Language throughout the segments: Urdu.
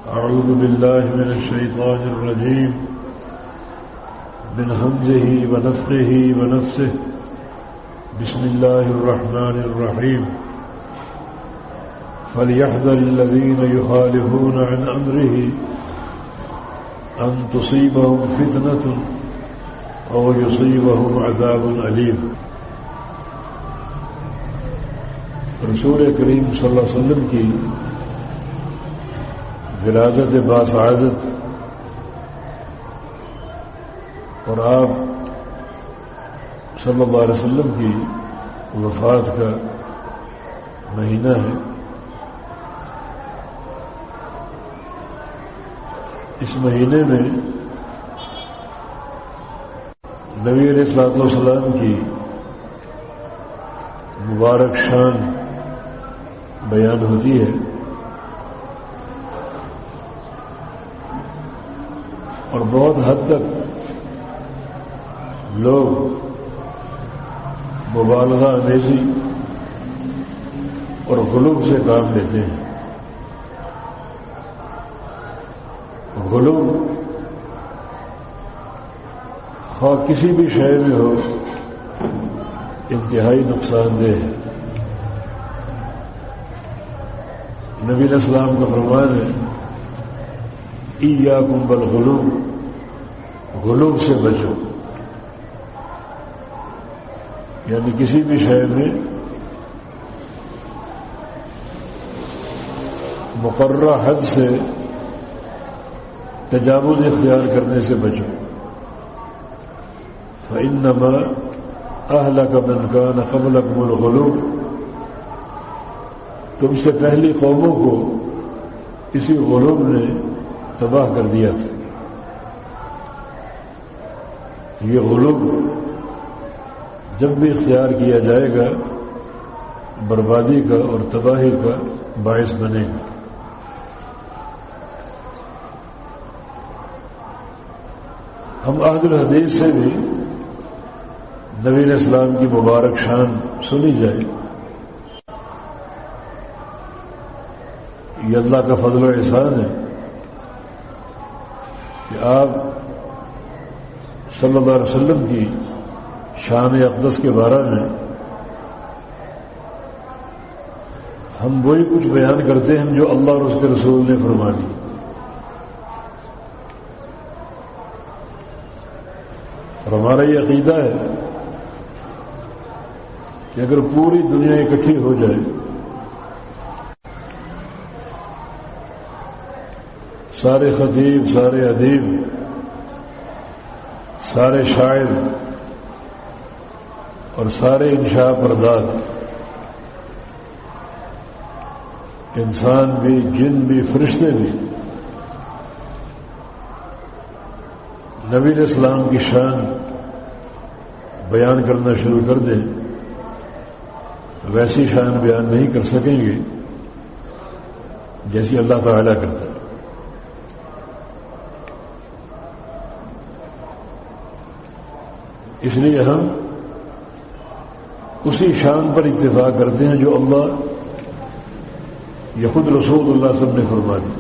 أعوذ بالله من الشيطان الرجيم من همزه ونفخه ونفثه بسم الله الرحمن الرحيم فليحذر الذين يخالفون عن أمره أن تصيبهم فتنة أو يصيبهم عذاب أليم۔ رسول کریم صلی اللہ علیہ وسلم کی ولادت باسعادت اور آپ صلی اللہ علیہ وسلم کی وفات کا مہینہ ہے۔ اس مہینے میں نبی علیہ الصلوۃ والسلام کی مبارک شان بیان ہوتی ہے، اور بہت حد تک لوگ مبالغہ اندیشی اور غلو سے کام لیتے ہیں۔ غلو خواہ کسی بھی شے میں ہو انتہائی نقصان دہ ہے۔ نبی علیہ السلام کا فرمان ہے ایاکم بالغلو، غلو سے بچو، یعنی کسی بھی شے میں مقررہ حد سے تجاوز اختیار کرنے سے بچو۔ فإنما أهلك من كان قبلكم الغلو، تم سے پہلی قوموں کو اسی غلو نے تباہ کر دیا تھا۔ یہ غلو جب بھی اختیار کیا جائے گا بربادی کا اور تباہی کا باعث بنے گا۔ ہم اہل الحدیث سے بھی نبی علیہ السلام کی مبارک شان سنی جائے، یہ اللہ کا فضل و احسان ہے کہ آپ صلی اللہ علیہ وسلم کی شان اقدس کے بارے میں ہم وہی کچھ بیان کرتے ہیں جو اللہ اور اس کے رسول نے فرما دی۔ اور ہمارا یہ عقیدہ ہے کہ اگر پوری دنیا اکٹھی ہو جائے، سارے خطیب، سارے ادیب، سارے شاعر اور سارے انشاء پرداز، انسان بھی، جن بھی، فرشتے بھی نبی علیہ السلام کی شان بیان کرنا شروع کر دیں تو ویسی شان بیان نہیں کر سکیں گے جیسی اللہ تعالیٰ کرتا ہے۔ اس لیے ہم اسی شان پر اتفاق کرتے ہیں جو اللہ یا خود رسول اللہ صلی اللہ علیہ وسلم نے فرما دی۔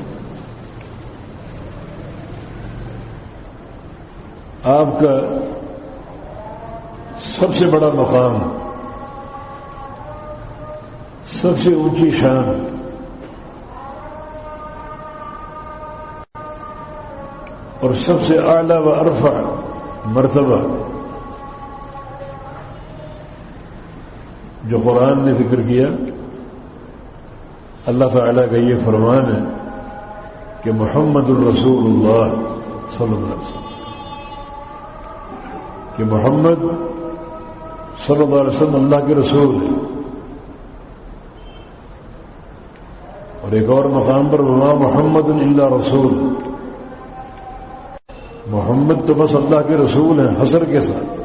آپ کا سب سے بڑا مقام، سب سے اونچی شان اور سب سے اعلیٰ و ارفع مرتبہ جو قرآن نے ذکر کیا، اللہ تعالیٰ کا یہ فرمان ہے کہ محمد الرسول اللہ صلی اللہ علیہ وسلم، کہ محمد صلی اللہ علیہ وسلم اللہ کے رسول ہے۔ اور ایک اور مقام پر وما محمد الا رسول، محمد تو بس اللہ کے رسول ہیں حصر کے ساتھ۔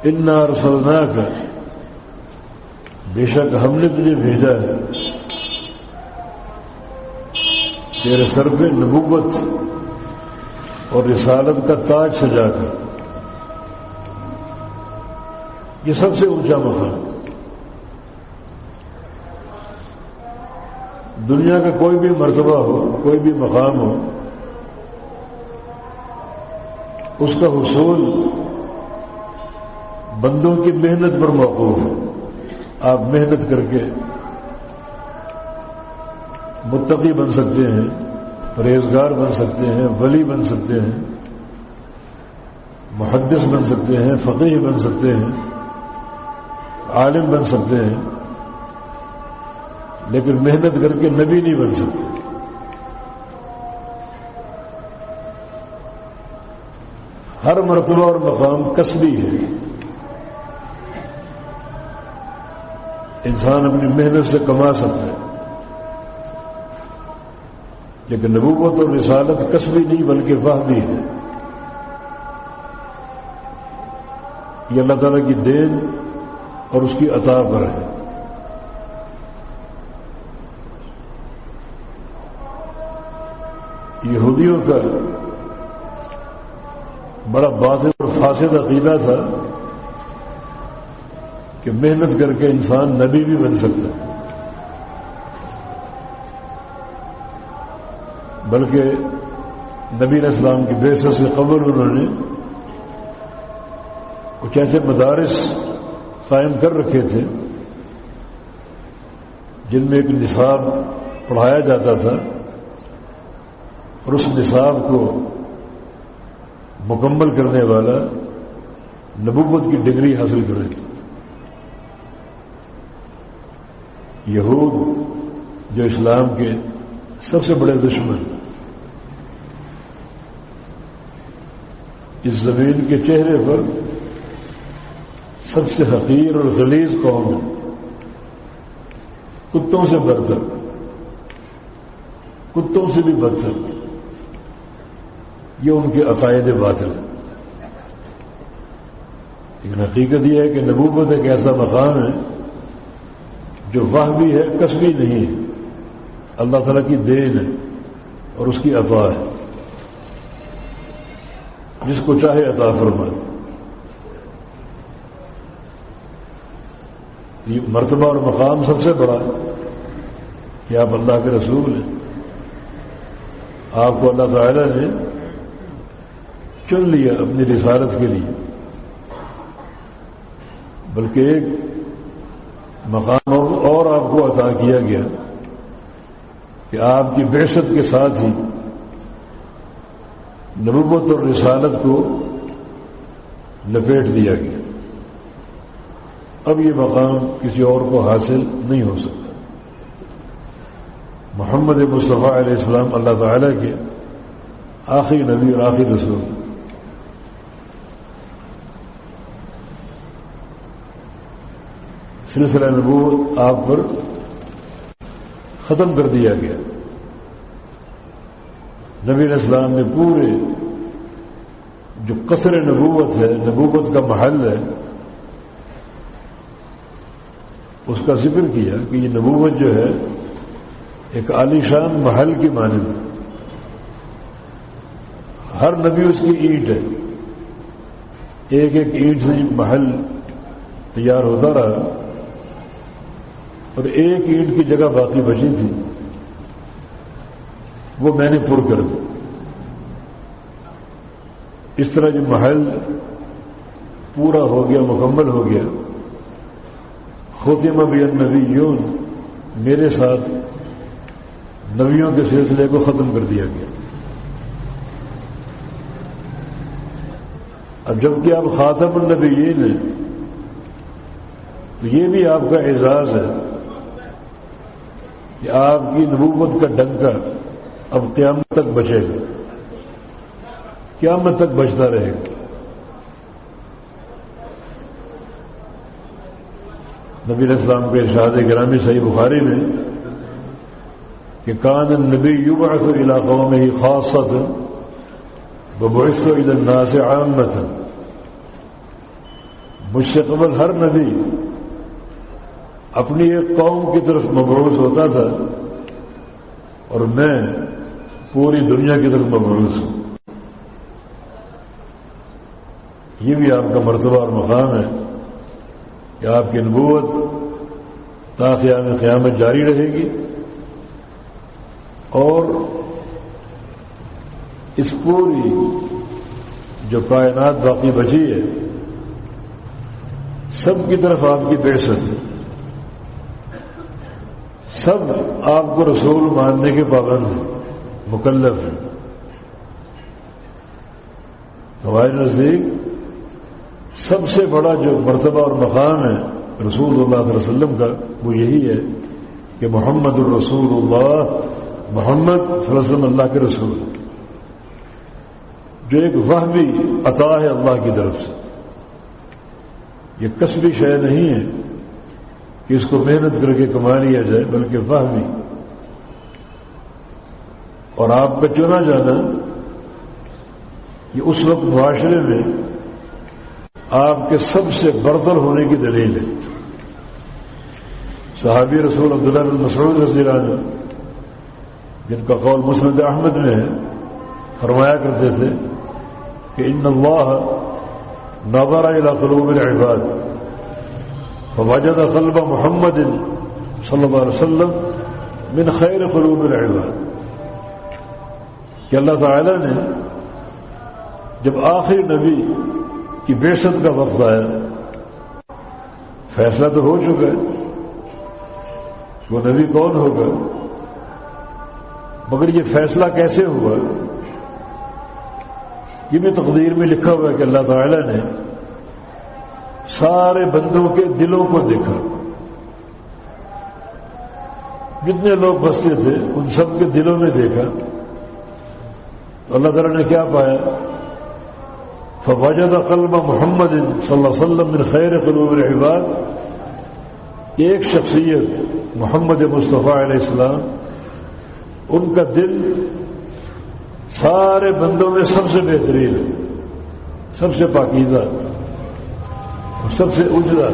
انا ارسلناک، بے شک ہم نے تجھے بھیجا ہے تیرے سر پہ نبوت اور رسالت کا تاج سجا کر۔ یہ سب سے اونچا مقام۔ دنیا کا کوئی بھی مرتبہ ہو، کوئی بھی مقام ہو، اس کا حصول بندوں کی محنت پر موقوف ہے۔ آپ محنت کر کے متقی بن سکتے ہیں، پرہیزگار بن سکتے ہیں، ولی بن سکتے ہیں، محدث بن سکتے ہیں، فقیہ بن سکتے ہیں، عالم بن سکتے ہیں، لیکن محنت کر کے نبی نہیں بن سکتے۔ ہر مرتبہ اور مقام کسبی ہے، انسان اپنی محنت سے کما سکتا ہے، لیکن نبوت اور رسالت کسبی نہیں بلکہ وحی ہے۔ یہ اللہ تعالیٰ کی دین اور اس کی عطا پر ہے۔ یہودیوں کا بڑا باطل اور فاسد عقیدہ تھا کہ محنت کر کے انسان نبی بھی بن سکتا ہے، بلکہ نبی علیہ السلام کی بعثت سے قبل انہوں نے کچھ ایسے مدارس قائم کر رکھے تھے جن میں ایک نصاب پڑھایا جاتا تھا، اور اس نصاب کو مکمل کرنے والا نبوت کی ڈگری حاصل کر لیتا۔ یہود جو اسلام کے سب سے بڑے دشمن، اس زمین کے چہرے پر سب سے حقیر اور غلیظ قوم ہے، کتوں سے برتر، کتوں سے بھی بدتر، یہ ان کے عقائد باطل ہے۔ لیکن حقیقت یہ ہے کہ نبوت ایک ایسا مقام ہے جو وحی ہے، کسبی نہیں ہے، اللہ تعالیٰ کی دین ہے اور اس کی عطا ہے، جس کو چاہے عطا فرمائے۔ یہ مرتبہ اور مقام سب سے بڑا کہ آپ اللہ کے رسول ہیں، آپ کو اللہ تعالیٰ نے چن لیا اپنی رسالت کے لیے، بلکہ ایک مقام اور آپ کو عطا کیا گیا کہ آپ کی بعثت کے ساتھ ہی نبوت اور رسالت کو لپیٹ دیا گیا۔ اب یہ مقام کسی اور کو حاصل نہیں ہو سکتا۔ محمد مصطفیٰ علیہ السلام اللہ تعالیٰ کے آخری نبی اور آخری رسول، سلسلہ نبوت آپ پر ختم کر دیا گیا۔ نبی علیہ السلام نے پورے جو قصر نبوت ہے، نبوت کا محل ہے، اس کا ذکر کیا کہ یہ نبوت جو ہے ایک عالی شان محل کی مانند ہے، ہر نبی اس کی اینٹ ہے، ایک ایک اینٹ سے محل تیار ہوتا رہا اور ایک اینٹ کی جگہ باقی بچی تھی، وہ میں نے پر کر دی۔ اس طرح جو محل پورا ہو گیا، مکمل ہو گیا، ختم بالنبیون، میرے ساتھ نبیوں کے سلسلے کو ختم کر دیا گیا۔ اب جبکہ آپ خاتم النبیین ہیں تو یہ بھی آپ کا اعزاز ہے کہ آپ کی نبوت کا ڈنکا اب قیامت تک بچے گا، قیامت تک بچتا رہے گا۔ نبی علیہ السلام کے ارشاد گرامی صحیح بخاری میں کہ کان النبی یبعث الی قومہ خاصۃ وبعثت الی الناس عامۃ، مجھ سے قبل ہر نبی اپنی ایک قوم کی طرف مبعوث ہوتا تھا اور میں پوری دنیا کی طرف مبعوث ہوں۔ یہ بھی آپ کا مرتبہ اور مقام ہے کہ آپ کی نبوت تا قیام قیامت جاری رہے گی، اور اس پوری جو کائنات باقی بچی ہے سب کی طرف آپ کی بعثت ہے، سب آپ کو رسول ماننے کے پابند ہیں، مکلف ہیں۔ ہمارے نزدیک سب سے بڑا جو مرتبہ اور مقام ہے رسول اللہ علیہ وسلم کا وہ یہی ہے کہ محمد الرسول اللہ، محمد صلی اللہ علیہ وسلم اللہ کے رسول، جو ایک وہبی عطا ہے اللہ کی طرف سے۔ یہ کسبی شے نہیں ہے کہ اس کو محنت کر کے کما لیا جائے، بلکہ وہبی، اور آپ کا چنا جانا یہ اس وقت معاشرے میں آپ کے سب سے برتر ہونے کی دلیل ہے۔ صحابی رسول عبداللہ بن مسعود رضی اللہ عنہ، جن کا قول مسند احمد میں ہے، فرمایا کرتے تھے کہ ان اللہ نظر الى قلوب العباد فوجد قلب محمد صلی اللہ علیہ وسلم من خیر قلوب العباد، کہ اللہ تعالی نے جب آخری نبی کی بعثت کا وقت آیا، فیصلہ تو ہو چکا ہے وہ نبی کون ہوگا، مگر یہ فیصلہ کیسے ہوا یہ بھی تقدیر میں لکھا ہوا ہے کہ اللہ تعالی نے سارے بندوں کے دلوں کو دیکھا، جتنے لوگ بستے تھے ان سب کے دلوں میں دیکھا، تو اللہ تعالی نے کیا پایا؟ فوجد قلب محمد صلی اللہ علیہ وسلم من خیر قلوب العباد، ایک شخصیت محمد مصطفیٰ علیہ السلام، ان کا دل سارے بندوں میں سب سے بہترین، سب سے پاکیزہ، سب سے اجلا،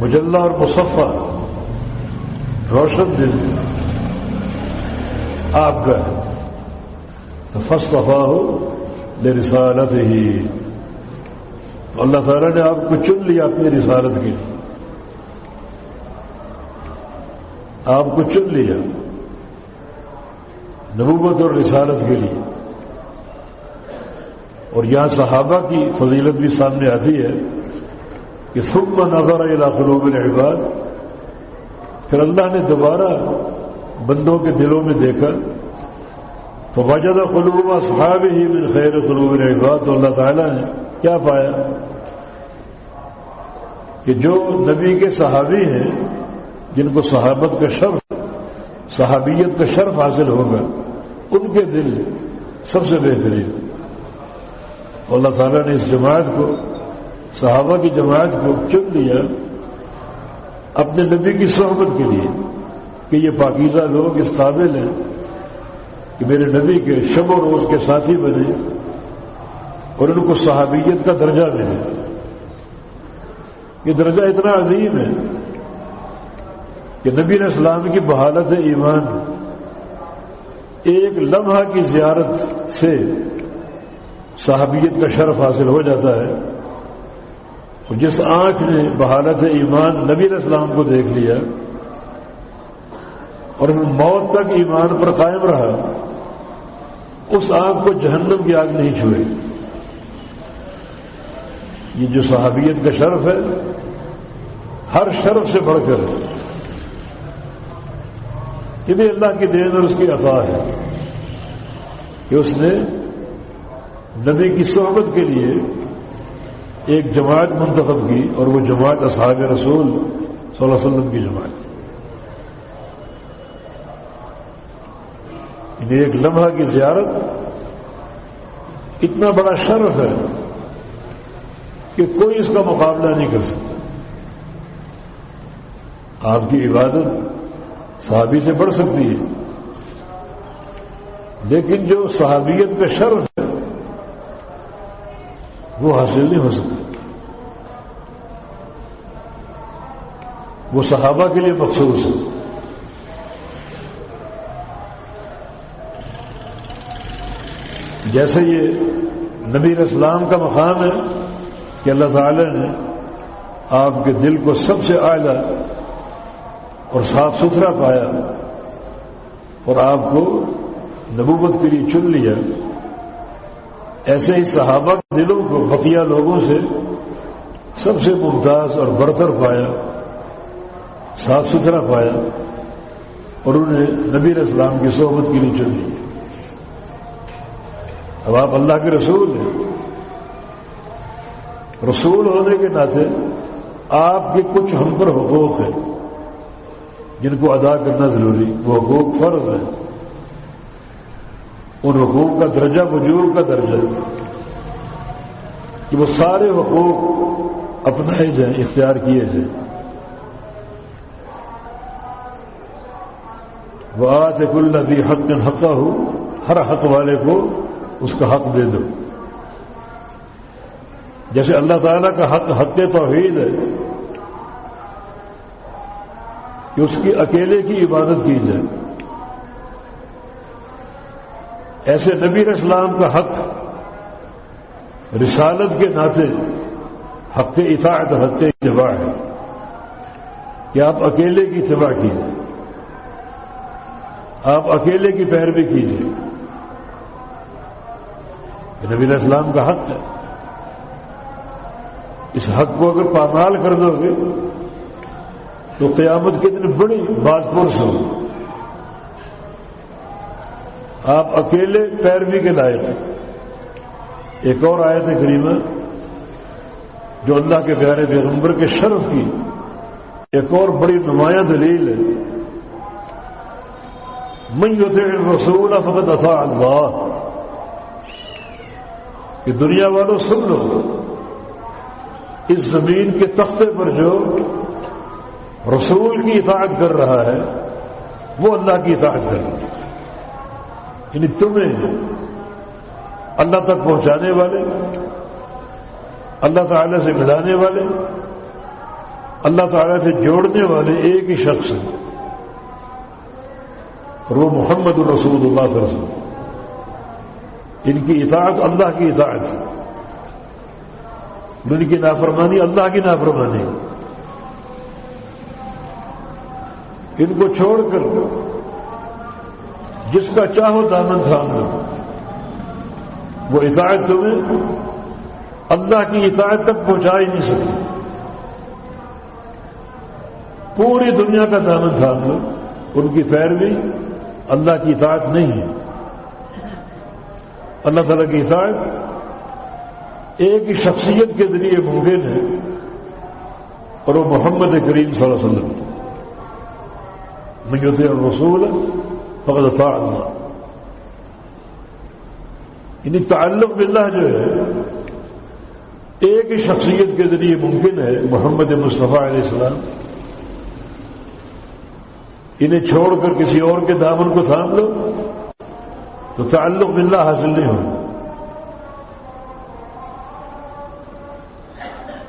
مجلہ اور مصفہ، روشن دل آپ کا ہے۔ تو فاصطفاہ لرسالتہ، تو اللہ تعالیٰ نے آپ کو چن لیا اپنی رسالت کے لیے، آپ کو چن لیا نبوت اور رسالت کے لیے۔ اور یہاں صحابہ کی فضیلت بھی سامنے آتی ہے کہ ثم نظر الی قلوب العباد، پھر اللہ نے دوبارہ بندوں کے دلوں میں دیکھا، فوجد قلوب اصحابہ من خیر قلوب العباد، تو اللہ تعالیٰ نے کیا پایا کہ جو نبی کے صحابی ہیں، جن کو صحابت کا شرف، صحابیت کا شرف حاصل ہوگا، ان کے دل سب سے بہترین۔ اللہ تعالیٰ نے اس جماعت کو، صحابہ کی جماعت کو چن لیا اپنے نبی کی صحبت کے لیے کہ یہ پاکیزہ لوگ اس قابل ہیں کہ میرے نبی کے شب و روز کے ساتھی بنے اور ان کو صحابیت کا درجہ ملے۔ یہ درجہ اتنا عظیم ہے کہ نبی علیہ السلام کی بحالت ایمان ایک لمحہ کی زیارت سے صحابیت کا شرف حاصل ہو جاتا ہے۔ اور جس آنکھ نے بحالت ایمان نبی علیہ السلام کو دیکھ لیا اور موت تک ایمان پر قائم رہا، اس آنکھ کو جہنم کی آگ نہیں چھوئے۔ یہ جو صحابیت کا شرف ہے ہر شرف سے بڑھ کر ہے، یہ بھی اللہ کی دین اور اس کی عطا ہے کہ اس نے نبی کی صحبت کے لیے ایک جماعت منتخب کی، اور وہ جماعت اصحاب رسول صلی اللہ علیہ وسلم کی جماعت۔ انہیں ایک لمحہ کی زیارت اتنا بڑا شرف ہے کہ کوئی اس کا مقابلہ نہیں کر سکتا۔ آپ کی عبادت صحابی سے بڑھ سکتی ہے، لیکن جو صحابیت کا شرف ہے وہ حاصل نہیں ہو سکتا۔ وہ صحابہ کے لیے مخصوص ہے۔ جیسے یہ نبی علیہ السلام کا مقام ہے کہ اللہ تعالی نے آپ کے دل کو سب سے اعلیٰ اور صاف ستھرا پایا، اور آپ کو نبوت کے لیے چن لیا، ایسے ہی صحابہ کے دلوں کو بقیہ لوگوں سے سب سے ممتاز اور برتر پایا، صاف ستھرا پایا، اور انہیں نبی علیہ السلام کی صحبت کے لیے چن لیا۔ اب آپ اللہ کے رسول ہیں، رسول ہونے کے ناطے آپ کے کچھ ہم پر حقوق ہیں جن کو ادا کرنا ضروری، وہ حقوق فرض ہیں۔ ان حقوق کا درجہ بزرگ کا درجہ ہے کہ وہ سارے حقوق اپنائے جائیں، اختیار کیے جائیں۔ وَآتِ كُلَّ ذِي حَقٍّ حَقَّهُ، ہر حق والے کو اس کا حق دے دو۔ جیسے اللہ تعالیٰ کا حق حق توحید ہے کہ اس کی اکیلے کی عبادت کی جائے، ایسے نبی علیہ السلام کا حق رسالت کے ناطے حق اطاعت، حق اتباع ہے کہ آپ اکیلے کی اتباع کیجیے، آپ اکیلے کی پیروی کیجیے۔ نبی علیہ السلام کا حق ہے، اس حق کو اگر پامال کر دو گے تو قیامت کے دن بڑی بات پرس ہوگی۔ آپ اکیلے پیروی کے لائق ہیں۔ ایک اور آیت کریمہ جو اللہ کے پیارے پیغمبر کے شرف کی ایک اور بڑی نمایاں دلیل ہے، من یطع الرسول فقد اطاع اللہ، کہ دنیا والوں سن لو، اس زمین کے تختے پر جو رسول کی اطاعت کر رہا ہے وہ اللہ کی اطاعت کر رہا ہے، یعنی تمہیں اللہ تک پہنچانے والے، اللہ تعالیٰ سے ملانے والے، اللہ تعالیٰ سے جوڑنے والے ایک ہی شخص ہے، اور وہ محمد رسول اللہ صلی اللہ علیہ وسلم۔ ان کی اطاعت اللہ کی اطاعت ہے، ان کی نافرمانی اللہ کی نافرمانی، ان کو چھوڑ کر جس کا چاہو دامن تھام لو، وہ اطاعت تمہیں اللہ کی اطاعت تک پہنچا ہی نہیں سکتی۔ پوری دنیا کا دامن تھام لو، ان کی پیروی اللہ کی اطاعت نہیں ہے۔ اللہ تعالیٰ کی اطاعت ایک ہی شخصیت کے ذریعے ممکن ہے، اور وہ محمد کریم صلی اللہ علیہ وسلم۔ من یطع الرسول فقد اطاع اللہ، یعنی تعلق باللہ جو ہے ایک ہی شخصیت کے ذریعے ممکن ہے، محمد مصطفیٰ علیہ السلام۔ انہیں چھوڑ کر کسی اور کے دامن کو تھام لو تو تعلق باللہ حاصل نہیں ہوگا،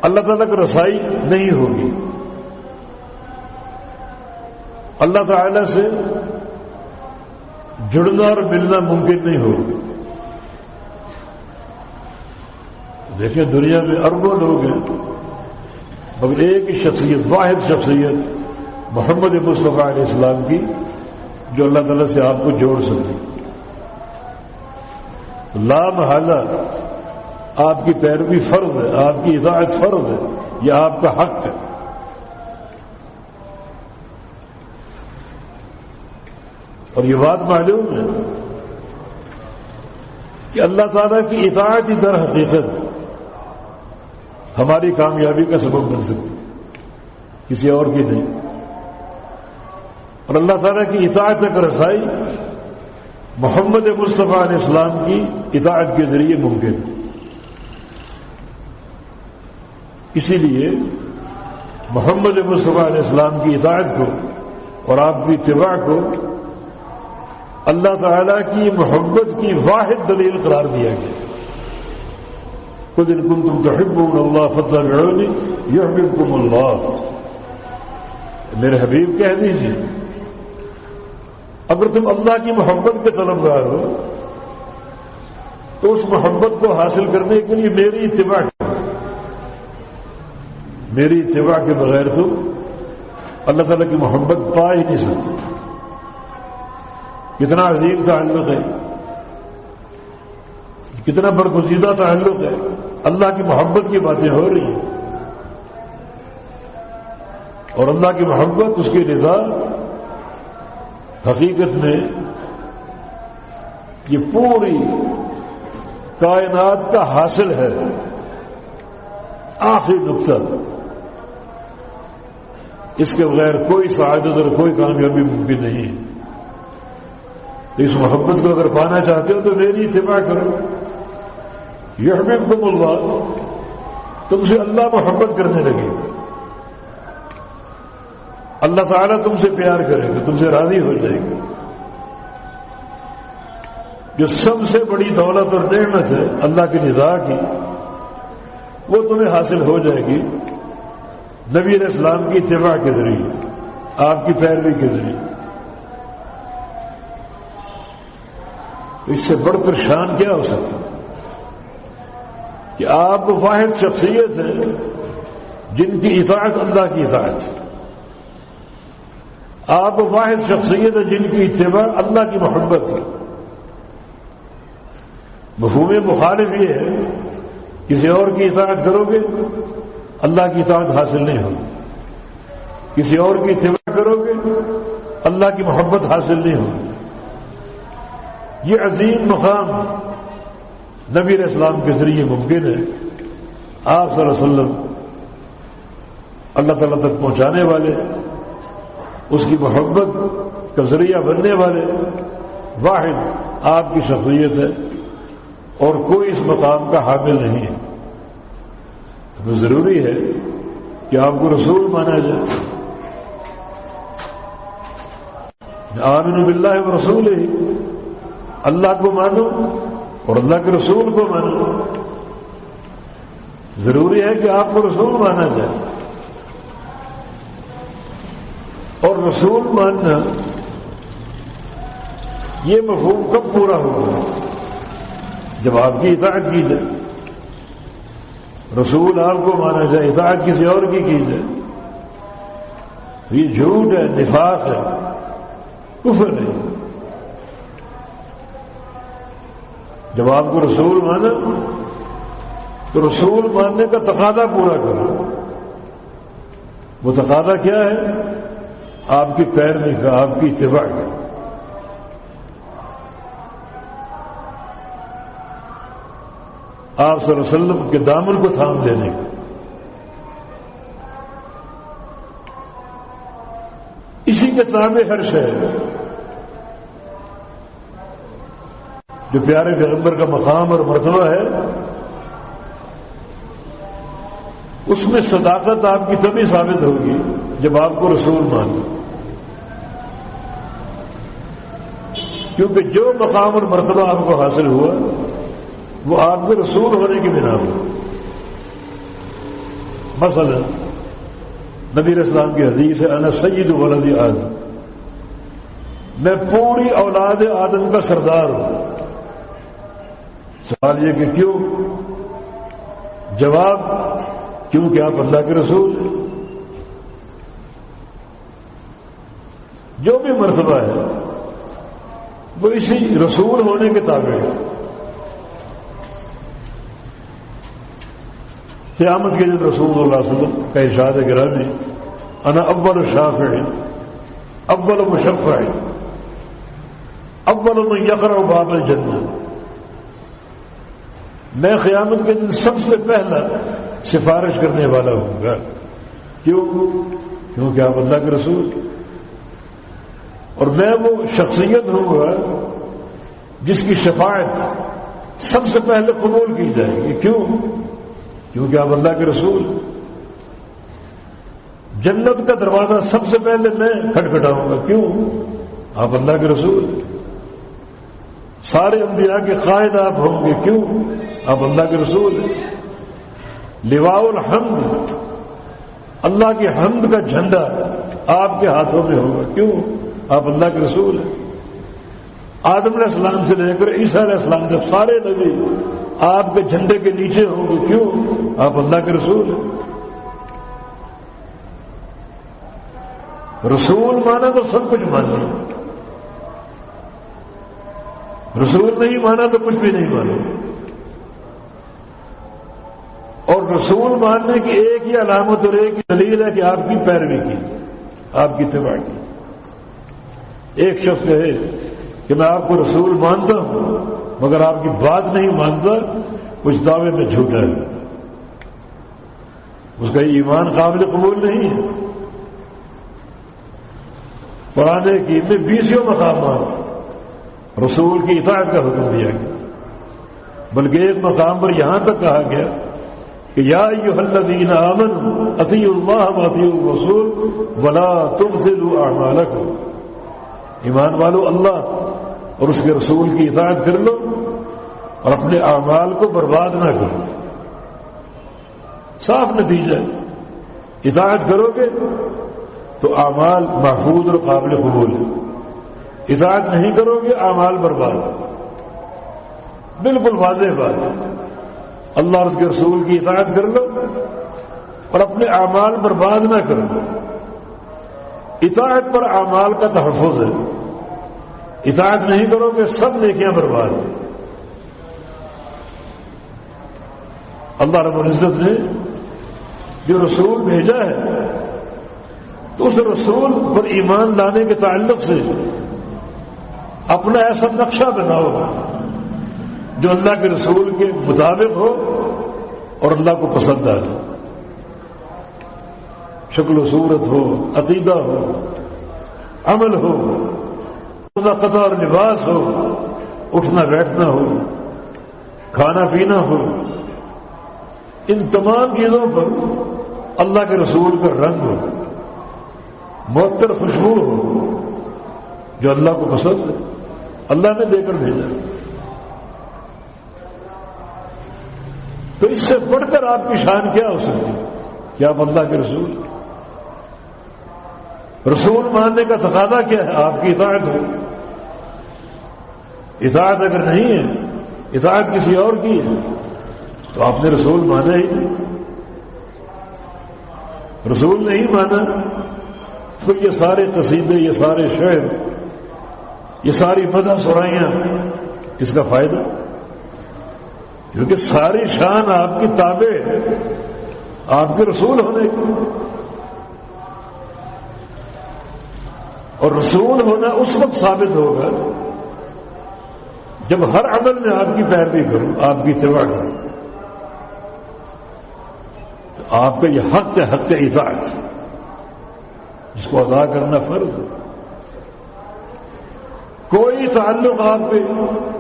اللہ تعالیٰ کو رسائی نہیں ہوگی، اللہ تعالیٰ سے جڑنا اور ملنا ممکن نہیں ہوگا۔ دیکھیں دنیا میں اربوں لوگ ہیں، مگر ایک ہی شخصیت، واحد شخصیت محمد مصطفیٰ علیہ السلام کی، جو اللہ تعالیٰ سے آپ کو جوڑ سکتی۔ لا محالہ آپ کی پیروی فرض ہے، آپ کی اطاعت فرض ہے، یہ آپ کا حق ہے۔ اور یہ بات معلوم ہے کہ اللہ تعالیٰ کی اطاعت ہی در حقیقت ہماری کامیابی کا سبب بن سکتی، کسی اور کی نہیں۔ اور اللہ تعالیٰ کی اطاعت تک رسائی محمد مصطفیٰ علیہ السلام کی اطاعت کے ذریعے ممکن ہے۔ اسی لیے محمد مصطفیٰ علیہ السلام کی اطاعت کو اور آپ کی اتباع کو اللہ تعالیٰ کی محبت کی واحد دلیل قرار دیا گیا۔ قُلْ إِن كُنتُمْ تُحِبُّونَ اللَّهَ فَاتَّبِعُونِي يُحْبِبْكُمُ اللَّهُ، میرے حبیب کہہ دیجیے اگر تم اللہ کی محبت کے طلبگار ہو تو اس محبت کو حاصل کرنے کے لیے میری اتباع کرو۔ میری اتباع کے بغیر تم اللہ تعالیٰ کی محبت پا ہی نہیں سکتے۔ کتنا عظیم تعلق ہے، کتنا برگزیدہ تعلق ہے، اللہ کی محبت کی باتیں ہو رہی ہیں، اور اللہ کی محبت، اس کی رضا حقیقت میں یہ پوری کائنات کا حاصل ہے، آخری نقطہ۔ اس کے بغیر کوئی سعادت اور کوئی کامیابی ممکن نہیں ہے۔ تو اس محبت کو اگر پانا چاہتے ہو تو میری اتباع کرو، یحببکم اللہ، تم سے اللہ محبت کرنے لگے، اللہ تعالیٰ تم سے پیار کرے گا، تم سے راضی ہو جائے گا۔ جو سب سے بڑی دولت اور نعمت ہے اللہ کی رضا کی، وہ تمہیں حاصل ہو جائے گی نبی علیہ السلام کی اتباع کے ذریعے، آپ کی پیروی کے ذریعے۔ تو اس سے بڑھ کر شان کیا ہو سکتا کہ آپ واحد شخصیت ہیں جن کی اطاعت اللہ کی اطاعت ہے، آپ واحد شخصیت ہیں جن کی اتباع اللہ کی محبت ہے۔ مفہوم مخالف یہ ہے کسی اور کی اطاعت کرو گے اللہ کی اطاعت حاصل نہیں ہوگی، کسی اور کی اتباع کرو گے اللہ کی محبت حاصل نہیں ہوگی۔ یہ عظیم مقام نبی علیہ السلام کے ذریعے ممکن ہے۔ آپ صلی اللہ علیہ وسلم اللہ تعالیٰ تک پہنچانے والے، اس کی محبت کا ذریعہ بننے والے واحد آپ کی شخصیت ہے، اور کوئی اس مقام کا حامل نہیں ہے۔ تو ضروری ہے کہ آپ کو رسول مانا جائے۔ آمنوا باللہ ورسولہ، اللہ کو مانو اور اللہ کے رسول کو مانو۔ ضروری ہے کہ آپ کو رسول مانا جائے، اور رسول ماننا یہ مفہوم کب پورا ہوگا؟ جب آپ کی اطاعت کی جائے، رسول آپ کو مانا جائے، اطاعت کسی اور کی جائے، تو یہ جھوٹ ہے، نفاق ہے، کفر ہے۔ جب آپ کو رسول مانا تو رسول ماننے کا تقاضا پورا کرو۔ وہ تقاضا کیا ہے؟ آپ کی پیروی کا، آپ کی اتباع کا۔ آپ صلی اللہ علیہ وسلم کے دامن کو تھام لینے کا۔ اسی کے تابع ہر شے جو پیارے پیغمبر کا مقام اور مرتبہ ہے، اس میں صداقت آپ کی تبھی ثابت ہوگی جب آپ کو رسول مانو، کیونکہ جو مقام اور مرتبہ آپ کو حاصل ہوا وہ آپ کے رسول ہونے کی بنا پر۔ مثلا نبی علیہ السلام کی حدیث ہے، انا سید ولد آدم، میں پوری اولاد آدم کا سردار ہوں۔ سوال یہ کہ کیوں؟ جواب، کیونکہ آپ اللہ کے رسول ہیں۔ جو بھی مرتبہ ہے وہ اسی رسول ہونے کے تابع ہے۔ قیامت کے دن رسول اللہ صلی اللہ علیہ وسلم کا ارشاد گرامی، انا اول شافع، اول مشفع، اول من یقرع باب الجنہ، میں قیامت کے دن سب سے پہلا سفارش کرنے والا ہوں گا۔ کیوں؟ کیونکہ آپ اللہ کے رسول، اور میں وہ شخصیت ہوں گا جس کی شفاعت سب سے پہلے قبول کی جائے گی۔ کیوں؟ کیونکہ آپ اللہ کے رسول۔ جنت کا دروازہ سب سے پہلے میں کھٹکھٹاؤں گا۔ کیوں؟ آپ اللہ کے رسول۔ سارے انبیاء کے قائد آپ ہوں گے۔ کیوں؟ آپ اللہ کے رسول ہیں۔ لواء الحمد، اللہ کی حمد کا جھنڈا آپ کے ہاتھوں میں ہوگا۔ کیوں؟ آپ اللہ کے رسول ہیں۔ آدم علیہ السلام سے لے کر عیسیٰ علیہ السلام تک سارے نبی آپ کے جھنڈے کے نیچے ہوں گے۔ کیوں؟ آپ اللہ کے رسول ہیں۔ رسول مانا تو سب کچھ مان لیا، رسول نہیں مانا تو کچھ بھی نہیں مانا. اور رسول ماننے کی ایک ہی علامت اور ایک ہی دلیل ہے کہ آپ کی پیروی کی، آپ کی اتباع کی. ایک شخص کہے کہ میں آپ کو رسول مانتا ہوں مگر آپ کی بات نہیں مانتا، کچھ دعوے میں جھوٹا ہے، اس کا ایمان قابل قبول نہیں ہے. قرآن حکیم میں 20 مقامات رسول کی اطاعت کا حکم دیا گیا، بلکہ ایک مقام پر یہاں تک کہا گیا کہ یا ایھا الذین آمنوا اطیعوا اللہ واطیعوا الرسول ولا تبطلوا اعمالکم. ایمان والو اللہ اور اس کے رسول کی اطاعت کر لو اور اپنے اعمال کو برباد نہ کرو. صاف نتیجہ ہے، اطاعت کرو گے تو اعمال محفوظ اور قابل قبول ہے، اطاعت نہیں کرو گے اعمال برباد. بالکل واضح بات ہے. اللہ اور اس کے رسول کی اطاعت کر لو اور اپنے اعمال برباد نہ کرو. اطاعت پر اعمال کا تحفظ ہے، اطاعت نہیں کرو گے سب نیکیاں برباد ہیں. اللہ رب العزت نے جو رسول بھیجا ہے تو اس رسول پر ایمان لانے کے تعلق سے اپنا ایسا نقشہ بناؤ جو اللہ کے رسول کے مطابق ہو اور اللہ کو پسند آ جائے. شکل و صورت ہو، عقیدہ ہو، عمل ہو، قطع اور لباس ہو، اٹھنا بیٹھنا ہو، کھانا پینا ہو، ان تمام چیزوں پر اللہ کے رسول کا رنگ ہو، معطر خوشبو ہو جو اللہ کو پسند ہے، اللہ نے دے کر بھیجا. تو اس سے بڑھ کر آپ کی شان کیا ہو سکتی کہ آپ اللہ کے رسول. رسول ماننے کا تقاضا کیا ہے؟ آپ کی اطاعت ہو. اطاعت اگر نہیں ہے، اطاعت کسی اور کی ہے تو آپ نے رسول مانا ہی نہیں. رسول نہیں مانا تو یہ سارے قصیدے، یہ سارے شعر، یہ ساری مدح سرائیاں، اس کا فائدہ؟ کیونکہ ساری شان آپ کی تابع ہے آپ کے رسول ہونے کی. اور رسول ہونا اس وقت ثابت ہوگا جب ہر عمل میں آپ کی پیروی کروں، آپ کی اتباع کروں. تو آپ کا یہ حق ہے، حق اطاعت، جس کو ادا کرنا فرض ہے. کوئی تعلق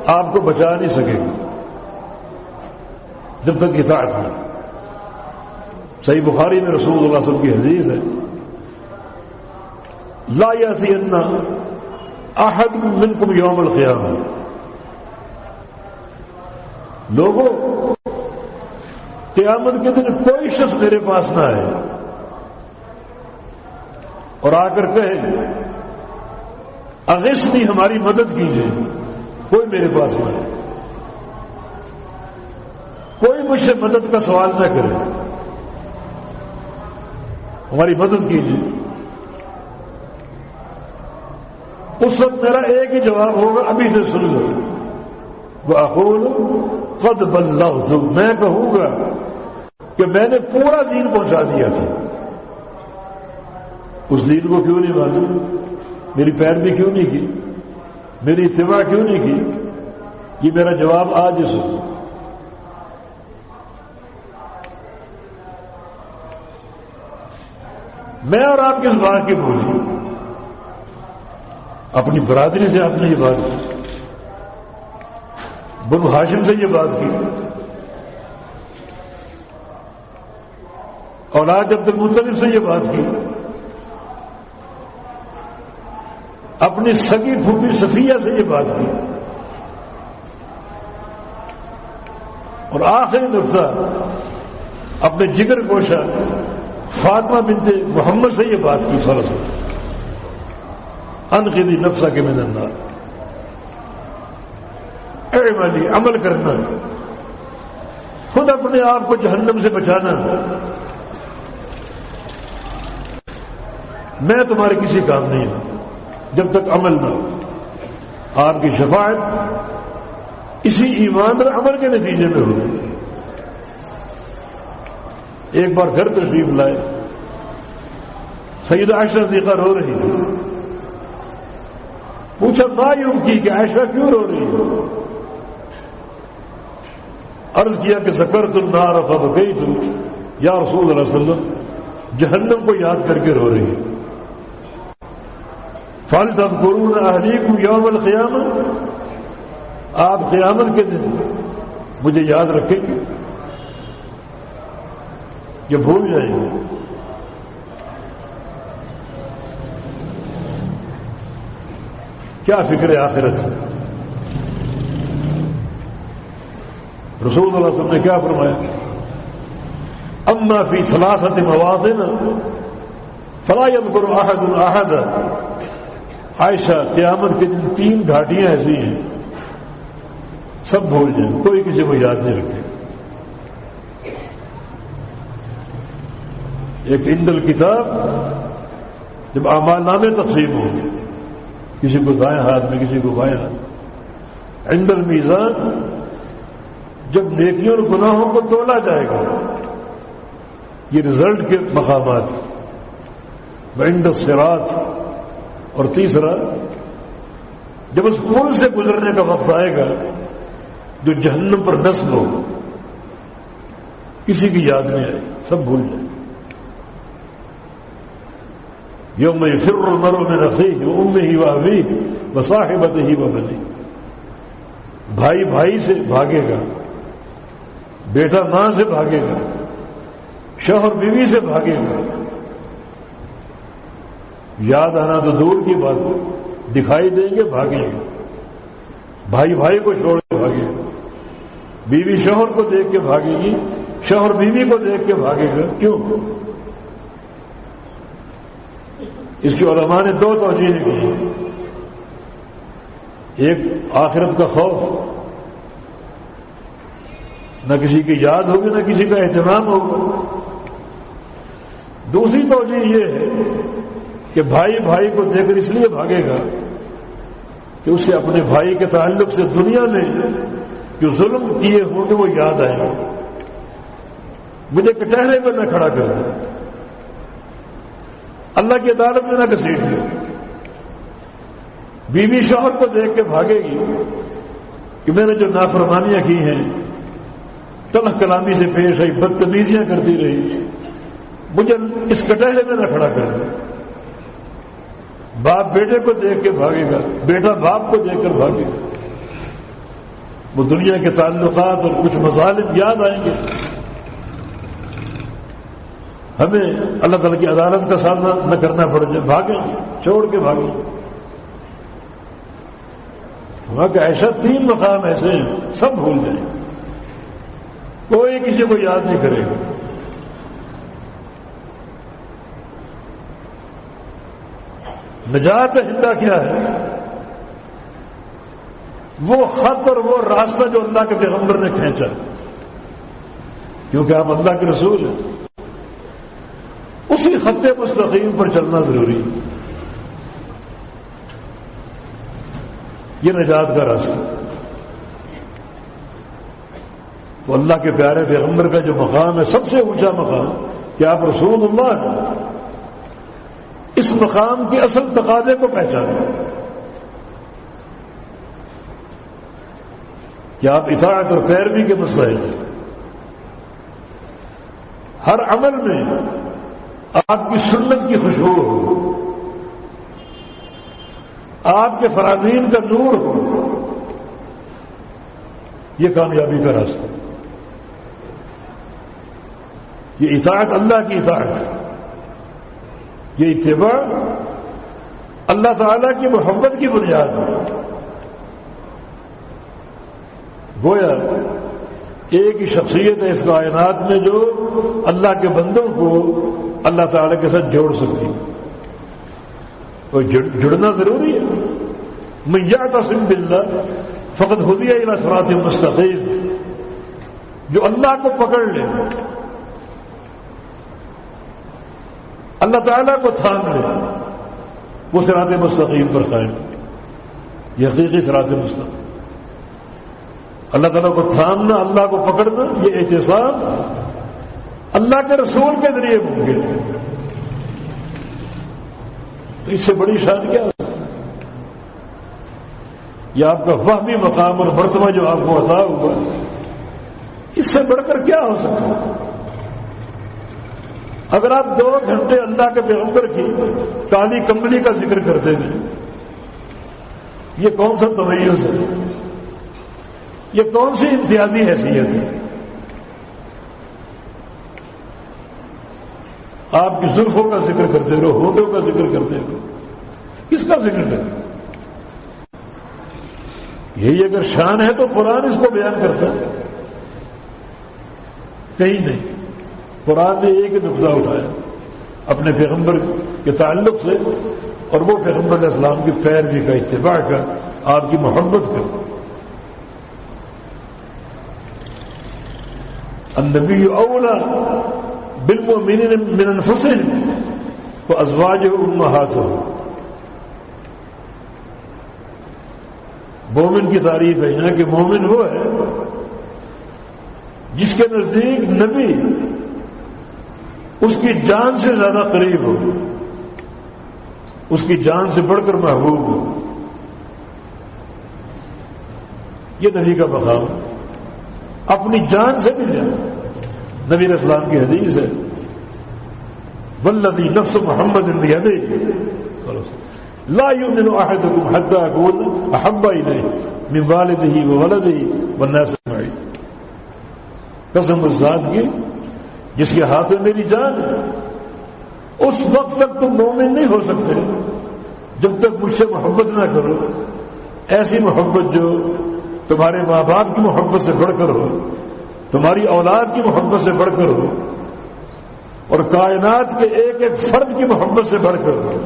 آپ کو بچا نہیں سکے گا جب تک اطاعت نہ. صحیح بخاری میں رسول اللہ صلی اللہ علیہ وسلم کی حدیث ہے، لا یأتین احد منکم یوم القیامہ. لوگوں، قیامت کے دن کوئی شخص میرے پاس نہ آئے اور آ کر کہے اغثنی، ہماری مدد کیجیے. کوئی میرے پاس نہ آئے، کوئی مجھ سے مدد کا سوال نہ کرے، ہماری مدد کیجیے. اس وقت میرا ایک ہی جواب ہوگا، ابھی سے سن لو. وَأَقُولُ قَدْ بَلَّغْتُ، میں کہوں گا کہ میں نے پورا دین پہنچا دیا تھا. اس دین کو کیوں نہیں مانا؟ میری پیروی کیوں نہیں کی؟ میری اتباع کیوں نہیں کی؟ یہ میرا جواب آج سن. میں اور آپ کس بات کی بولی؟ اپنی برادری سے آپ نے یہ بات کی، بنو ہاشم سے یہ بات کی، اولاد عبد المطلب سے یہ بات کی، اپنی سگی پھوپھی صفیہ سے یہ بات کی، اور آخری نقطہ اپنے جگر گوشہ فاطمہ بنت محمد سے یہ بات کی صلی اللہ علیہ وسلم، انقذی نفسک من النار، اعملی، عمل کرنا، خود اپنے آپ کو جہنم سے بچانا. میں تمہارے کسی کام نہیں ہوں جب تک عمل نہ ہو. آپ کی شفاعت اسی ایمان اور عمل کے نتیجے میں ہوگی. ایک بار گھر تشریف لائے, سیدہ عائشہ صدیقہ رو رہی تھی. پوچھا ما یبکی کہ عائشہ کیوں رو رہی ہے؟ عرض کیا کہ ذکرت النار فبکیت, یا رسول اللہ صلی اللہ علیہ وسلم جہنم کو یاد کر کے رو رہی ہے. فَهَلْ تَذْكُرُونَ أَهْلِيكُمْ يَوْمَ الْقِيَامَةِ, آپ قیامت کے دن مجھے یاد رکھیں گے یا بھول جائیں گے؟ کیا فکر آخرت ہے؟ رسول اللہ صلی اللہ علیہ وسلم نے کیا فرمایا؟ اما فی ثلاثۃ مواطن فلا یذکر احد احدا. عائشہ قیامت کے دن 3 گھاٹیاں ایسی ہیں سب بھول جائیں, کوئی کسی کو یاد نہیں رکھے. ایک عند الکتاب جب اعمال نامے تقسیم ہوں گے, کسی کو دائیں ہاتھ میں کسی کو بائیں ہاتھ. عند المیزان جب نیکیوں اور گناہوں کو تولا جائے گا, یہ رزلٹ کے مقامات. عند الصراط, اور تیسرا جب اس پل سے گزرنے کا وقت آئے گا جو جہنم پر نصب ہو, کسی کی یاد نہیں آئے, سب بھول جائے. یوم یفر المرء من اخیہ وامہ وابیہ وصاحبتہ وبنیہ. بھائی بھائی سے بھاگے گا, بیٹا ماں سے بھاگے گا, شوہر بیوی سے بھاگے گا. یاد آنا تو دور کی بات, دکھائی دیں گے بھاگیں گے. بھائی بھائی کو چھوڑ کے بھاگے گا, بیوی شوہر کو دیکھ کے بھاگے گی, شوہر بیوی کو دیکھ کے بھاگے گا. کیوں؟ اس کی علماء نے 2 توجیہ کی. ایک آخرت کا خوف, نہ کسی کی یاد ہوگی نہ کسی کا اہتمام ہوگا. دوسری توجیہ یہ ہے کہ بھائی بھائی کو دیکھ کر اس لیے بھاگے گا کہ اسے اپنے بھائی کے تعلق سے دنیا میں جو ظلم کیے ہوں گے وہ یاد آئیں گے. مجھے کٹہرے پر نہ کھڑا کر دے, اللہ کی عدالت میں نہ گھسیٹ دے. بیوی شوہر کو دیکھ کے بھاگے گی کہ میں نے جو نافرمانیاں کی ہیں, تلخ کلامی سے پیش آئی, بدتمیزیاں کرتی رہی, مجھے اس کٹہرے میں نہ کھڑا کر دے. باپ بیٹے کو دیکھ کے بھاگے گا, بیٹا باپ کو دیکھ کر بھاگے گا. وہ دنیا کے تعلقات اور کچھ مظالم یاد آئیں گے. ہمیں اللہ تعالیٰ کی عدالت کا سامنا نہ کرنا پڑ جائے, بھاگیں, چھوڑ کے بھاگیں. وہاں کا ایسا 3 مقام ایسے ہیں سب بھول جائیں, کوئی کسی کو یاد نہیں کرے گا. نجات ہندہ کیا ہے؟ وہ خط اور وہ راستہ جو اللہ کے پیغمبر نے کھینچا, کیونکہ آپ اللہ کے رسول ہیں. اسی خط مستقیم پر چلنا ضروری ہے. یہ نجات کا راستہ. تو اللہ کے پیارے پیغمبر کا جو مقام ہے سب سے اونچا مقام کہ آپ رسول اللہ ہیں, اس مقام کے اصل تقاضے کو پہچانیں کہ آپ اطاعت اور پیروی کے مسائل ہیں. ہر عمل میں آپ کی سنت کی خوشبو ہو, آپ کے فرامین کا نور ہو. یہ کامیابی کا راستہ, یہ اطاعت اللہ کی اطاعت ہے. یہ اتباع اللہ تعالیٰ کی محبت کی بنیاد ہے. گویا ایک ہی شخصیت ہے اس کائنات میں جو اللہ کے بندوں کو اللہ تعالیٰ کے ساتھ جوڑ سکتی ہے. تو جڑنا ضروری ہے. من یعتصم باللہ فقد ہدی الی صراط مستقیم. جو اللہ کو پکڑ لے, اللہ تعالیٰ کو تھام لے, وہ صراط مستقیم پر قائم. یہ حقیقی صراط مستقیم. اللہ تعالیٰ کو تھامنا، اللہ کو پکڑنا، یہ احتساب اللہ کے رسول کے ذریعے ممکن ہے. تو اس سے بڑی شان کیا ہے؟ یہ آپ کا فہمی مقام اور مرتبہ جو آپ کو عطا ہوا، اس سے بڑھ کر کیا ہو سکتا ہے؟ اگر آپ 2 گھنٹے اللہ کے پیغمبر کی کالی کمبلی کا ذکر کرتے ہیں، یہ کون سا تمیز ہے؟ یہ کون سی امتیازی حیثیت ہے؟ آپ کی زلفوں کا ذکر کرتے رہو، ہونٹوں کا ذکر کرتے رہو، کس کا ذکر کرتے؟ یہی اگر شان ہے تو قرآن اس کو بیان کرتا ہے، کہیں نہیں. قرآن نے ایک ہی نقطہ اٹھایا اپنے پیغمبر کے تعلق سے، اور وہ پیغمبر علیہ السلام کی پیروی کا، اتباع کا، آپ کی محبت کا. النبی اولا بالمؤمنین من انفسهم وازواجہ امہاتہم. مومن کی تعریف ہے یہاں کہ مومن وہ ہے جس کے نزدیک نبی اس کی جان سے زیادہ قریب ہو، اس کی جان سے بڑھ کر محبوب ہو. یہ نبی کا مقام ہے، اپنی جان سے بھی زیادہ. نبی علیہ السلام کی حدیث ہے، والذی نفس محمد بیدہ لا یؤمن احدکم حتی اکون احب الیہ من والدہ وولدہ والناس اجمعین. قسم اس ذات کی جس کے ہاتھ میں میری جان ہے، اس وقت تک تم مومن نہیں ہو سکتے جب تک مجھ سے محبت نہ کرو، ایسی محبت جو تمہارے ماں باپ کی محبت سے بڑھ کر ہو، تمہاری اولاد کی محبت سے بڑھ کر ہو، اور کائنات کے ایک ایک فرد کی محبت سے بڑھ کر ہو.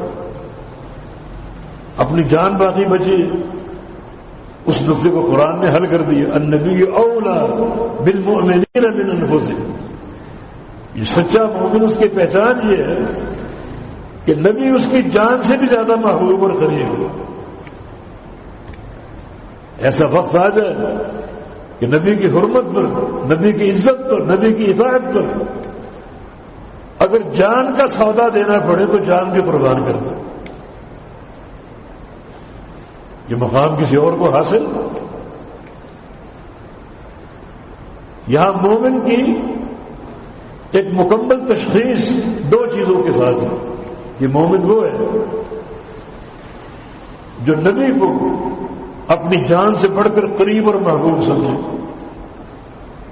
اپنی جان باقی بچی، اس نقطے کو قرآن نے حل کر دیا. النبی اولا بالمؤمنین من انفسہم. یہ سچا مومن، اس کی پہچان یہ ہے کہ نبی اس کی جان سے بھی زیادہ محبوب اور قریب ہو. ایسا وقت آ جائے کہ نبی کی حرمت پر، نبی کی عزت پر، نبی کی اطاعت پر اگر جان کا سودا دینا پڑے تو جان بھی قربان کر دے. یہ مقام کسی اور کو حاصل؟ یہاں مومن کی ایک مکمل تشخیص 2 چیزوں کے ساتھ ہے. یہ مومن وہ ہے جو نبی کو اپنی جان سے بڑھ کر قریب اور محبوب سمجھے.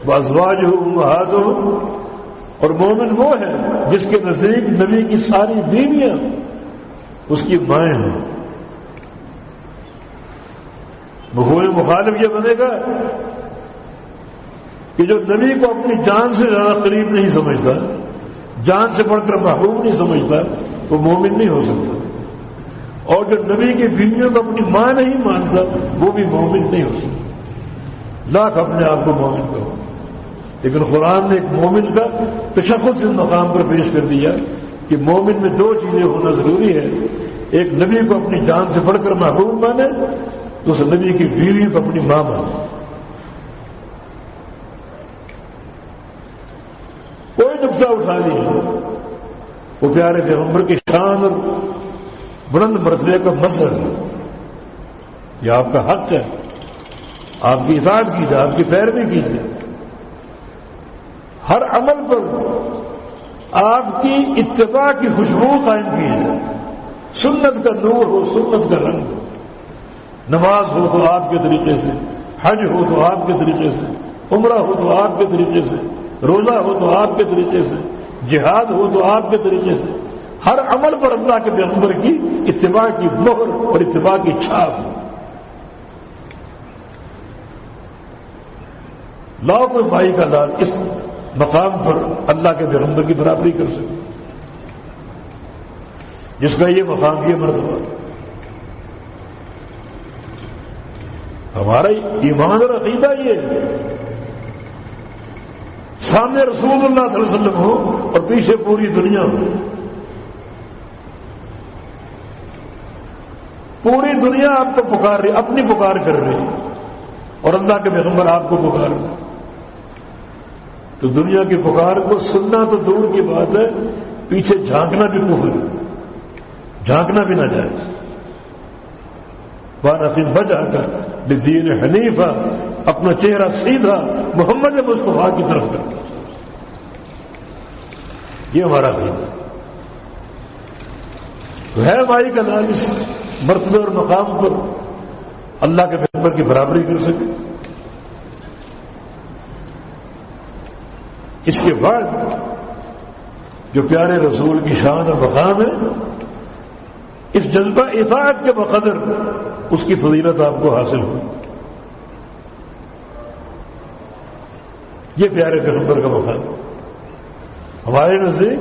وازواجہ امہاتہم. اور مومن وہ ہے جس کے نزدیک نبی کی ساری بیویاں اس کی مائیں ہیں. مفہوم مخالف یہ بنے گا کہ جو نبی کو اپنی جان سے زیادہ قریب نہیں سمجھتا، جان سے بڑھ کر محبوب نہیں سمجھتا، وہ مومن نہیں ہو سکتا. اور جو نبی کی بیویوں کو اپنی ماں نہیں مانتا، وہ بھی مومن نہیں ہو سکتا. لاکھ اپنے آپ کو مومن کہو، لیکن قرآن نے ایک مومن کا تشخص اس مقام پر پیش کر دیا کہ مومن میں 2 چیزیں ہونا ضروری ہے. ایک نبی کو اپنی جان سے بڑھ کر محبوب مانے، تو اس نبی کی بیوی کو اپنی ماں مانے. کوئی نقطہ اٹھا نہیں، وہ پیارے پیغمبر کی شان اور بلند مرتبے کا مظہر ہے. یہ آپ کا حق ہے، آپ کی اطاعت کیجیے، آپ کی پیروی کیجیے. ہر عمل پر آپ کی اتباع کی خوشبو قائم کیجیے. سنت کا نور ہو، سنت کا رنگ ہو. نماز ہو تو آپ کے طریقے سے، حج ہو تو آپ کے طریقے سے، عمرہ ہو تو آپ کے طریقے سے، روزہ ہو تو آپ کے طریقے سے، جہاد ہو تو آپ کے طریقے سے. ہر عمل پر اللہ کے پیغمبر کی اتباع کی مہر اور اتباع کی چھاپ ہو. لاؤ کوئی بھائی کا لال اس مقام پر اللہ کے پیغمبر کی برابری کر سکے، جس کا یہ مقام، یہ مرتبہ. ہمارا ایمان اور عقیدہ یہ ہے، سامنے رسول اللہ صلی اللہ علیہ وسلم ہو اور پیچھے پوری دنیا ہو. پوری دنیا آپ کو پکار رہی، اپنی پکار کر رہی. اور اللہ کے پیغمبر آپ کو پکار رہے ہیں، تو دنیا کی پکار کو سننا تو دور کی بات ہے، پیچھے جھانکنا بھی کفر ہے، جھانکنا بھی نہ جائز۔ وَأَقِمْ وَجْهَكَ لِلدِّينِ حَنِيفًا، اپنا چہرہ سیدھا محمد مصطفیٰ کی طرف کر کے، یہ ہمارا عقیدہ تو ہے۔ ہماری کا نام اس مرتبے اور مقام پر اللہ کے پیغمبر کی برابری کر سکے۔ اس کے بعد جو پیارے رسول کی شان اور مقام ہے، اس جذبہ اطاعت کے بقدر اس کی فضیلت آپ کو حاصل ہو۔ یہ پیارے پیغمبر کا مقام ہمارے نزدیک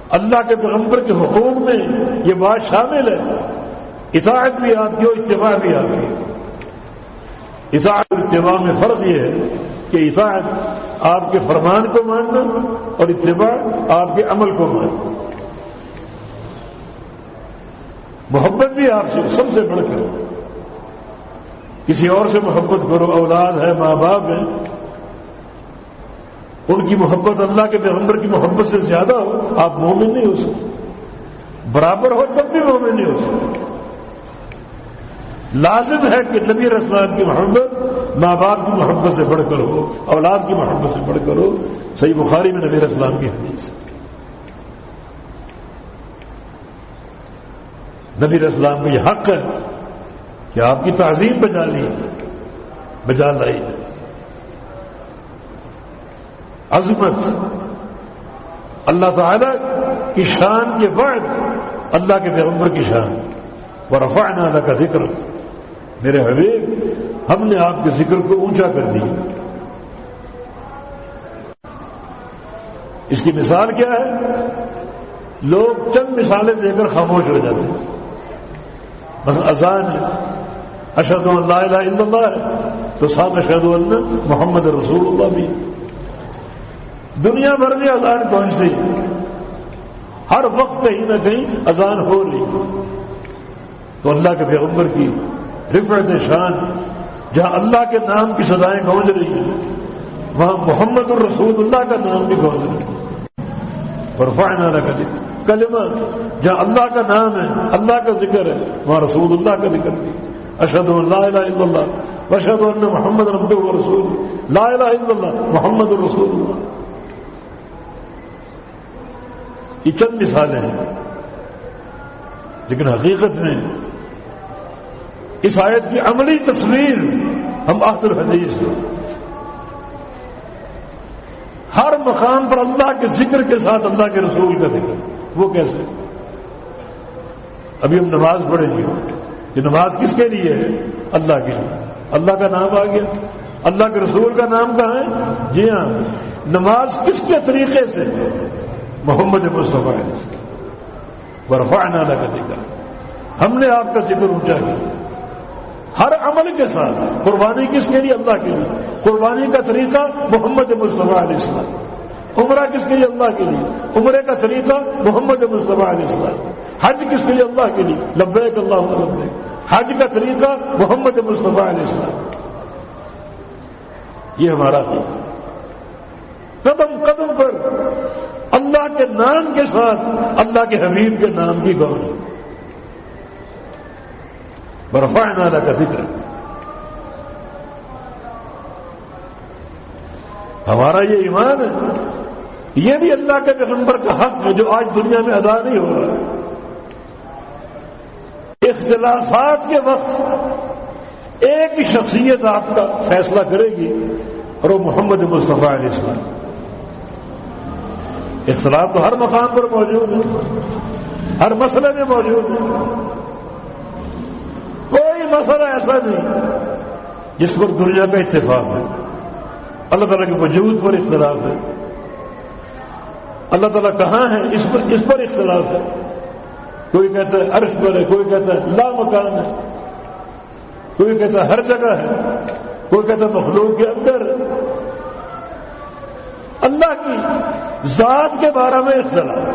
اللہ کے پیغمبر کے حقوق میں یہ بات شامل ہے، اطاعت بھی آپ کی اور اتباع بھی آپ کی۔ اطاعت اور اتباع میں فرق یہ ہے کہ اطاعت آپ کے فرمان کو ماننا اور اتباع آپ کے عمل کو ماننا۔ محبت بھی آپ سے سب سے بڑھ کر، کسی اور سے محبت کرو، اولاد ہے، ماں باپ ہیں، ان کی محبت اللہ کے پیغمبر کی محبت سے زیادہ ہو، آپ مومن نہیں ہو سکتے، برابر ہو تب بھی مومن نہیں ہو سکتے۔ لازم ہے کہ نبی علیہ السلام کی محبت ماں باپ کی محبت سے بڑھ کر ہو، اولاد کی محبت سے بڑھ کر ہو۔ صحیح بخاری میں نبی علیہ السلام کی حدیث، نبی علیہ السلام کا یہ حق ہے کہ آپ کی تعظیم بجا لائی۔ عظمت اللہ تعالی کی شان کے بعد اللہ کے پیغمبر کی شان، وَرَفَعْنَا لَكَ ذِكْرَكَ، میرے حبیب ہم نے آپ کے ذکر کو اونچا کر دیا۔ اس کی مثال کیا ہے؟ لوگ چند مثالیں دے کر خاموش ہو جاتے ہیں۔ مثلا اذان ہے، اشہد ان لا الہ الا اللہ ہے، تو ساتھ اشہد ان محمد رسول اللہ بھی۔ دنیا بھر میں اذان پہنچتی، ہر وقت کہیں نہ کہیں اذان ہو رہی، تو اللہ کے پیغمبر کی رفعت شان، جہاں اللہ کے نام کی صدائیں گونج رہی ہیں، وہاں محمد الرسول اللہ کا نام بھی گونج رہا ہے۔ ورفعنا لک ذکرک، کلمہ جہاں اللہ کا نام ہے، اللہ کا ذکر ہے، وہاں رسول اللہ کا ذکر بھی۔ اشہد ان لا الہ الا اللہ واشہد ان محمد عبدہ ورسولہ، لا الہ الا اللہ محمد رسول اللہ۔ یہ چند مثالیں ہیں، لیکن حقیقت میں اس آیت کی عملی تصویر ہم اہل الحدیث ہیں۔ ہر مقام پر اللہ کے ذکر کے ساتھ اللہ کے رسول کا ذکر، وہ کیسے؟ ابھی ہم نماز پڑھیں گے، یہ نماز کس کے لیے ہے؟ اللہ کے لیے۔ اللہ کا نام آ گیا، اللہ کے رسول کا نام کہاں ہے؟ جی ہاں، نماز کس کے طریقے سے؟ محمد مصطفیٰ علیہ السلام۔ ورفعنا لک ذکرک، ہم نے آپ کا ذکر اونچا کیا ہر عمل کے ساتھ۔ قربانی کس کے لیے؟ اللہ کے لیے۔ قربانی کا طریقہ محمد مصطفیٰ علیہ السلام۔ عمرہ کس کے لیے؟ اللہ کے لیے۔ عمرے کا طریقہ محمد مصطفیٰ علیہ السلام۔ حج کس کے لیے؟ اللہ کے لیے، لبیک اللہم لبیک۔ حج کا طریقہ محمد مصطفیٰ علیہ السلام۔ یہ ہمارا عقیدہ، قدم قدم پر اللہ کے نام کے ساتھ اللہ کے حبیب کے نام کی گونج۔ ورفعنا لک ذکرک، ہمارا یہ ایمان ہے، یہ بھی اللہ کے پیغمبر کا حق ہے جو آج دنیا میں ادا نہیں ہو رہا ہے۔ اختلافات کے وقت ایک ہی شخصیت آپ کا فیصلہ کرے گی اور وہ محمد مصطفیٰ علیہ السلام۔ اختلاف تو ہر مقام پر موجود ہے، ہر مسئلے میں موجود ہے، کوئی مسئلہ ایسا نہیں جس پر دنیا کا اتفاق ہے۔ اللہ تعالیٰ کے وجود پر اختلاف ہے، اللہ تعالیٰ کہاں ہے اس پر اختلاف ہے۔ کوئی کہتا ہے عرش پر ہے، کوئی کہتا ہے لا مکان ہے، کوئی کہتا ہے ہر جگہ ہے، کوئی کہتا ہے مخلوق کے اندر ہے۔ اللہ کی ذات کے بارے میں اختلاف،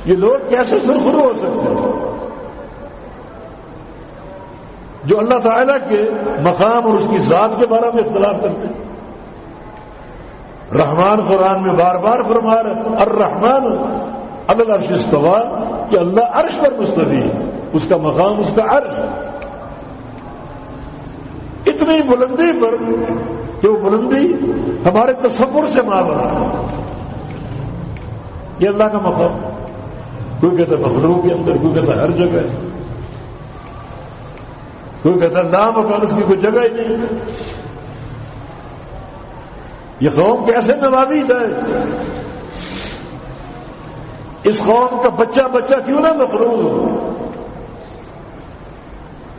یہ لوگ کیسے سرخرو ہو سکتے ہیں؟ جو اللہ تعالیٰ کے مقام اور اس کی ذات کے بارے میں اختلاف کرتے ہیں۔ رحمان قرآن میں بار بار فرما رہا ہے الرحمن علی العرش استویٰ کہ اللہ عرش پر مستوی ہے، اس کا مقام اس کا عرش ہے، اتنی بلندی پر کہ وہ بلندی ہمارے تصور سے ماورا ہے۔ یہ اللہ کا مقام، کوئی کہتا ہے مخلوق کے اندر، کوئی کہتا ہے ہر جگہ، کوئی کہتا ہے لا مکان، اس کی کوئی جگہ ہی نہیں۔ یہ قوم کیسے نوازی جائے؟ اس قوم کا بچہ بچہ کیوں نہ مقروض ہو،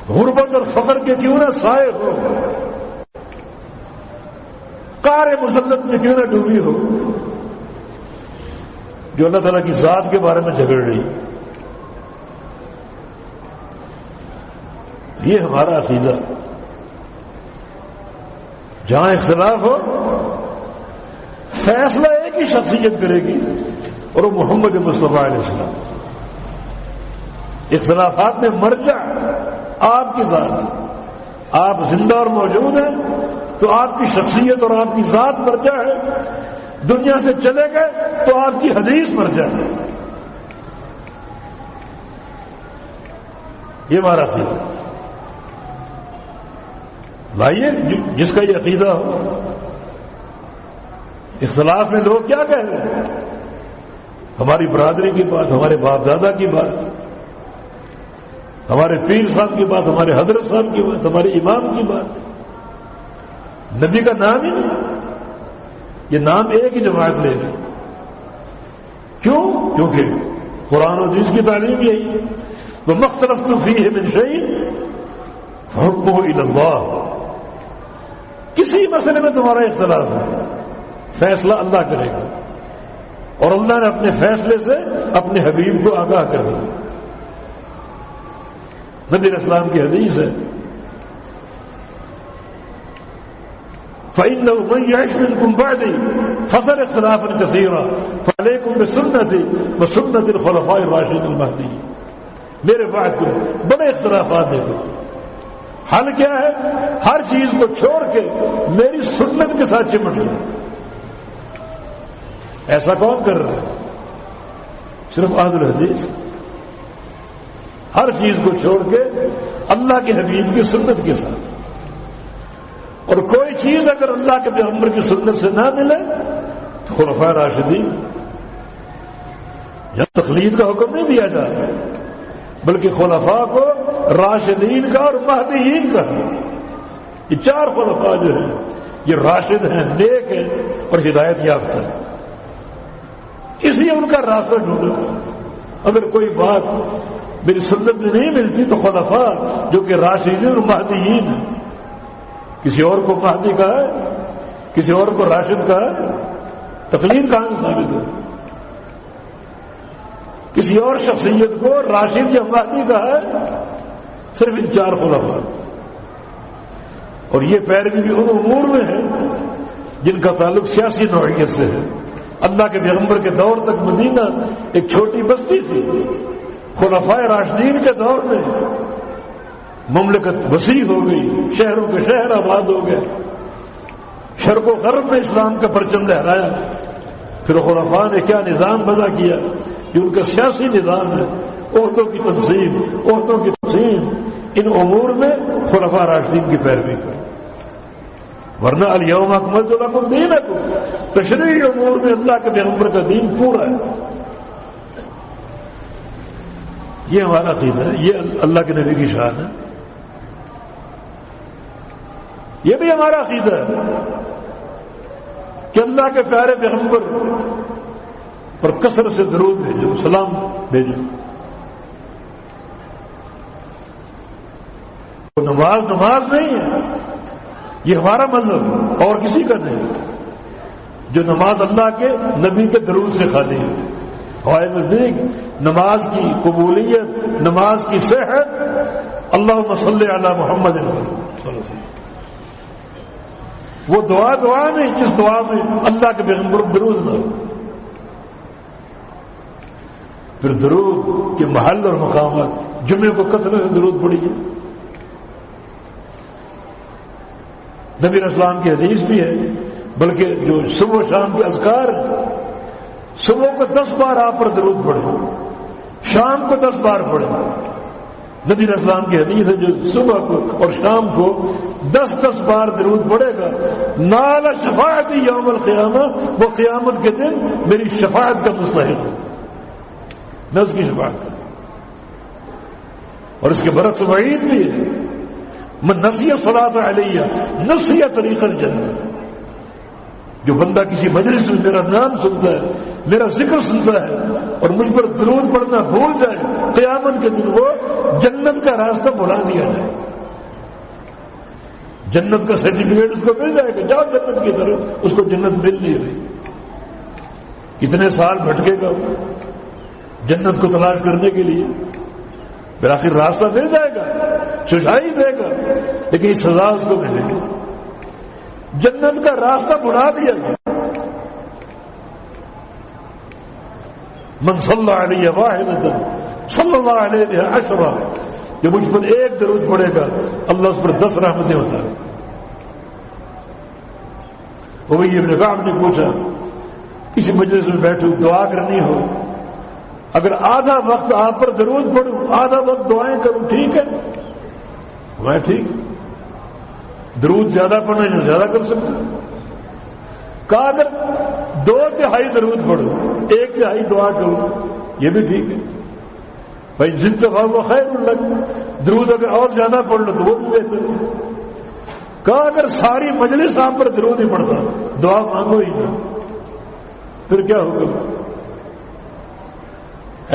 غربت اور فقر کے کیوں نہ سائے ہو، قعر مسلط میں کیوں نہ ڈوبی ہو، جو اللہ تعالیٰ کی ذات کے بارے میں جھگڑ رہی۔ یہ ہمارا عقیدہ، جہاں اختلاف ہو فیصلہ ایک ہی شخصیت کرے گی اور وہ محمد مصطفیٰ علیہ السلام۔ اختلافات میں مرجع آپ کی ذات، آپ زندہ اور موجود ہیں تو آپ کی شخصیت اور آپ کی ذات مرجع ہے، دنیا سے چلے گئے تو آپ کی حدیث مرجع ہے۔ یہ ہمارا عقیدہ۔ بھائیے جس کا یہ عقیدہ ہو، اختلاف میں لوگ کیا کہہ رہے ہیں؟ ہماری برادری کی بات، ہمارے باپ دادا کی بات، ہمارے پیر صاحب کی بات، ہمارے حضرت صاحب کی بات، ہمارے امام کی بات، نبی کا نام ہی نہیں، یہ نام ایک ہی جماعت لے رہے۔ کیوں؟ کیونکہ قرآن و حدیث کی تعلیم یہی ہے، وَمَا اخْتَلَفْتُمْ فِيهِ مِنْ شَيْءٍ فَحُكْمُهُ إِلَى اللَّهِ۔ کسی مسئلے میں تمہارا اختلاف ہے، فیصلہ اللہ کرے گا، اور اللہ نے اپنے فیصلے سے اپنے حبیب کو آگاہ کر دیا۔ نبی اسلام کی حدیث ہے فَإِنَّهُ مَن يَعِشْ مِنكُم بَعْدِي فَسَيَرَى اخْتِلَافًا كَثِيرًا فَعَلَيْكُم بِسُنَّتِي وَسُنَّةِ الْخُلَفَاءِ الرَّاشِدِينَ الْمَهْدِيِّينَ۔ میرے بعد تم بڑے اختلافات دیکھو، حل کیا ہے؟ ہر چیز کو چھوڑ کے میری سنت کے ساتھ چمٹ لو۔ ایسا کون کر رہا ہے؟ صرف اہل الحدیث، ہر چیز کو چھوڑ کے اللہ کے حبیب کی سنت کے ساتھ۔ اور کوئی چیز اگر اللہ کے پیغمبر کی سنت سے نہ ملے تو خلفاء راشدین، یہاں تقلید کا حکم نہیں دیا جا رہا، بلکہ خلفاء کو راشدین کا اور مہدیین کا ہے۔ یہ چار خلفاء جو ہیں یہ راشد ہیں، نیک ہیں اور ہدایت یافتہ ہیں، اس لیے ان کا راستہ ڈھونڈو۔ اگر کوئی بات میری سنت میں نہیں ملتی تو خلفاء جو کہ راشدین اور مہدیین ہیں، کسی اور کو مہدی کہا ہے، کسی اور کو راشد کہا ہے، تقلید کہاں سے ثابت ہو؟ کسی اور شخصیت کو راشد یا مہدی کہا ہے؟ صرف ان چار خلفاء۔ اور یہ پیروی بھی ان امور میں ہے جن کا تعلق سیاسی نوعیت سے ہے۔ اللہ کے پیغمبر کے دور تک مدینہ ایک چھوٹی بستی تھی، خلفاء راشدین کے دور میں مملکت وسیع ہو گئی، شہروں کے شہر آباد ہو گئے، شرق و غرب میں اسلام کا پرچم لہرایا۔ پھر خلفاء نے کیا نظام وضع کیا، جو ان کا سیاسی نظام ہے، عہدوں کی تقسیم، ان امور میں خلفاء راشدین کی پیروی کرو، ورنہ الیوم اکملت لکم دینکم، تشریعی امور میں اللہ کے پیغمبر کا دین پورا ہے۔ یہ ہمارا عقیدہ ہے، یہ اللہ کے نبی کی شان ہے، یہ بھی ہمارا عقیدہ ہے کہ اللہ کے پیارے پیغمبر پر کثرت سے درود بھیجو، سلام بھیجو۔ نماز نہیں ہے، یہ ہمارا مذہب اور کسی کا نہیں، جو نماز اللہ کے نبی کے درود سے خالی ہے۔ ہمارے نزدیک نماز کی قبولیت، نماز کی صحت اللہم صلی علی محمد صلی اللہ علیہ وسلم، وہ دعا نہیں جس دعا میں اللہ کے پیغمبر درود نہ ہو۔ پھر درود کے محل اور مقامات، جمعے کو کثرت سے درود پڑھیے، نبی علیہ السلام کی حدیث بھی ہے، بلکہ جو صبح و شام کے اذکار ہیں، صبح کو 10 بار آپ پر درود پڑھیں، شام کو 10 بار پڑھیں۔ نبی علیہ السلام کی حدیث ہے جو صبح کو اور شام کو 10 بار درود پڑے گا، نال شفاعتی یوم القیامہ، وہ قیامت کے دن میری شفاعت کا مستحق ہے، میں اس کی شفاعت کروں۔ اور اس کے برعکس وعید بھی ہے، من نسی الصلاۃ علیہ نسی طریق الجنہ، جو بندہ کسی مجلس میں میرا نام سنتا ہے، میرا ذکر سنتا ہے اور مجھ پر درود پڑھنا بھول جائے، قیامت کے دن وہ جنت کا راستہ بھلا دیا جائے، جنت کا سرٹیفکیٹ اس کو مل جائے گا، جاؤ جنت کی طرف، اس کو جنت مل نہیں رہی، کتنے سال بھٹکے گا جنت کو تلاش کرنے کے لیے، پھر آخر راستہ مل جائے گا، سجائی دے گا، لیکن سزا اس کو ملے گی، جنت کا راستہ بڑھا دیا گیا۔ من صلی علیہ واحدۃ صلی اللہ علیہ عشرہ، جو مجھ پر ایک درود پڑے گا اللہ اس پر 10 رحمتیں اتارے۔ ابی بن کعب نے پوچھا، کسی مجلس میں بیٹھو دعا کرنی ہو، اگر آدھا وقت آپ پر درود پڑھوں، آدھا وقت دعائیں کروں، ٹھیک ہے؟ میں ٹھیک، درود زیادہ پڑھنا جو زیادہ کر سکتا، کہا اگر 2/3 درود پڑھوں، 1/3 دعا کروں، یہ بھی ٹھیک ہے بھائی، جن دفعہ وہ خیر لگ، درود اگر اور زیادہ پڑھ لو تو وہ بھی بہتر ہے۔ کہا اگر ساری مجلس آپ پر درود ہی پڑھتا، دعا مانگو ہی نہ، پھر کیا ہوگا؟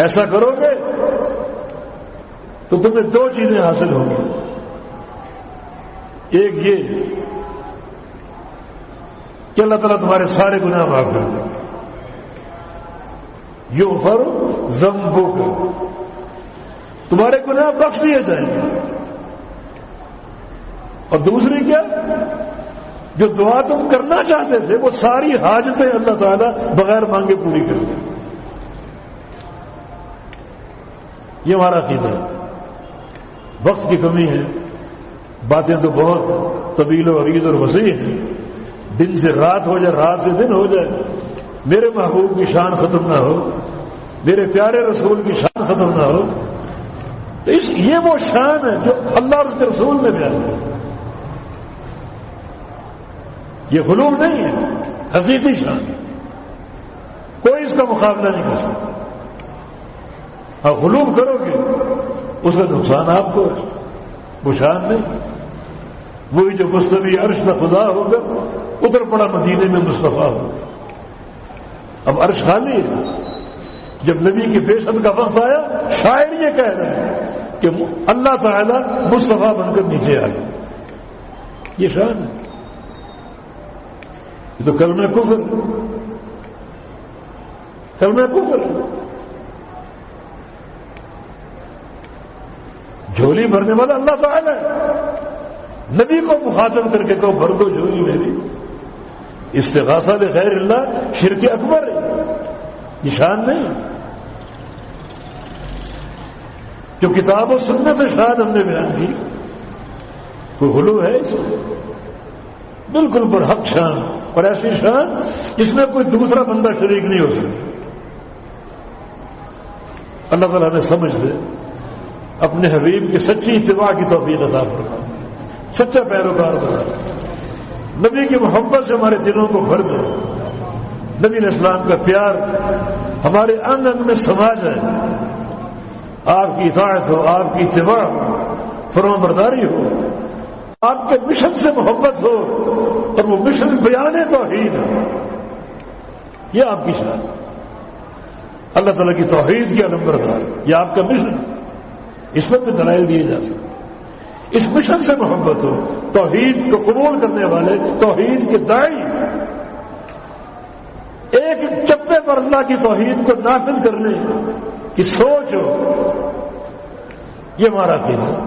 ایسا کرو گے تو تمہیں 2 چیزیں حاصل ہوں گی، ایک یہ کہ اللہ تعالیٰ تمہارے سارے گناہ معاف کر دے، یغفر ذنبک، تمہارے گناہ بخش دیے جائیں گے، اور دوسری کیا، جو دعا تم کرنا چاہتے تھے وہ ساری حاجتیں اللہ تعالیٰ بغیر مانگے پوری کر دیں۔ یہ ہمارا عقیدہ ہے۔ وقت کی کمی ہے، باتیں تو بہت طویل و عریض اور وسیع ہیں، دن سے رات ہو جائے، رات سے دن ہو جائے، میرے محبوب کی شان ختم نہ ہو، میرے پیارے رسول کی شان ختم نہ ہو، تو یہ وہ شان ہے جو اللہ اور اس کے رسول نے بیان کی، یہ غلوب نہیں ہے، حقیقی شان، کوئی اس کا مقابلہ نہیں کر سکتا۔ آپ غلوب کرو گے اس کا نقصان آپ کو ہے، وہ شان نہیں۔ وہی جو مستوی عرش کا خدا ہوگا اتر پڑا مدینے میں مصطفیٰ ہوگا۔ اب عرش خالی ہے، جب نبی کی پیشت کا وقت آیا شاعر یہ کہہ رہے ہیں کہ اللہ تعالیٰ مصطفیٰ بن کر نیچے آ گیا، یہ شان ہے، یہ تو کلمہ کفر، کلمہ کفر، جھولی بھرنے والا اللہ تعالیٰ ہے، نبی کو مخاطب کر کے کہو بھر دو جھولی میری، استغاثہ لغیر اللہ شرک اکبر ہے، یہ شان نہیں۔ جو کتاب و سنت شان ہم نے بیان کی، کوئی غلو ہے اس میں؟ بالکل برحق شان، اور ایسی شان جس میں کوئی دوسرا بندہ شریک نہیں ہو سکتا۔ اللہ تعالیٰ نے سمجھ دے، اپنے حبیب کی سچی اتباع کی توفیق عطا فرما، سچا پیروکار بنا، نبی کی محبت سے ہمارے دلوں کو بھر دے، نبی علیہ السلام کا پیار ہمارے انگ انگ میں سما جائے، آپ کی اطاعت ہو، آپ کی اتباع ہو، فرمان برداری ہو، آپ کے مشن سے محبت ہو، اور وہ مشن بیان توحید ہے، یہ آپ کی شان، اللہ تعالیٰ کی توحید کی علمبردار، یہ آپ کا مشن، اس پر بھی دلائل دیے جا سکتے، اس مشن سے محبت ہو، توحید کو قبول کرنے والے، توحید کے داعی، ایک چپے پر اللہ کی توحید کو نافذ کرنے کی سوچ ہو، یہ ہمارا عقیدہ ہے۔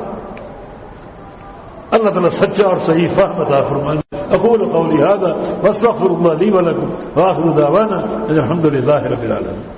اللہ تعالیٰ سچا اور صحیح فہم عطا فرمائے۔ اقول قولی ھذا واستغفر اللہ لی ولکم وآخر دعوانا الحمد للہ رب العالمین۔